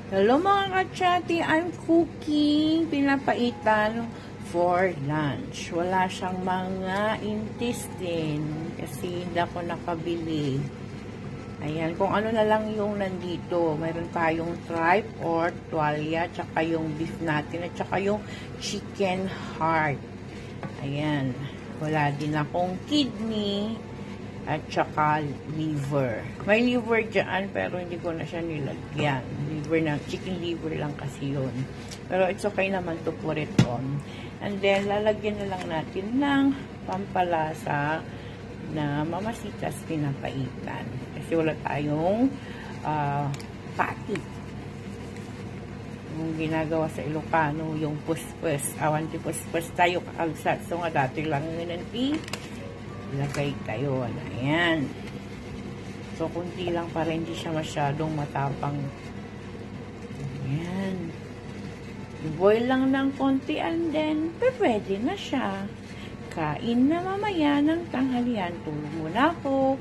Hello mga kachati, I'm cooking pinapaitan for lunch. Wala siyang mga intestine kasi hindi ako nakabili. Ayan, kung ano na lang yung nandito. Mayroon tayong tripe or tuwalya, tsaka yung beef natin, at tsaka yung chicken heart. Ayan, wala din akong kidney at saka liver. May liver dyan, pero hindi ko na siya nilagyan. Liver na, chicken liver lang kasi yun. Pero it's okay naman to put it on. And then, lalagyan na lang natin ng pampalasa na mamasitas pinapaitan. Kasi wala tayong patty. Yung ginagawa sa Ilocano, yung puspus. Awan di puspus tayo kaagsat. So nga dati lang yun nanti. Ilagay tayo. Ayan. So, kunti lang para hindi siya masyadong matapang. Ayan. I-boil lang ng konti and then, pwede na siya. Kain na mamaya ng tanghalian. Tulog muna ako.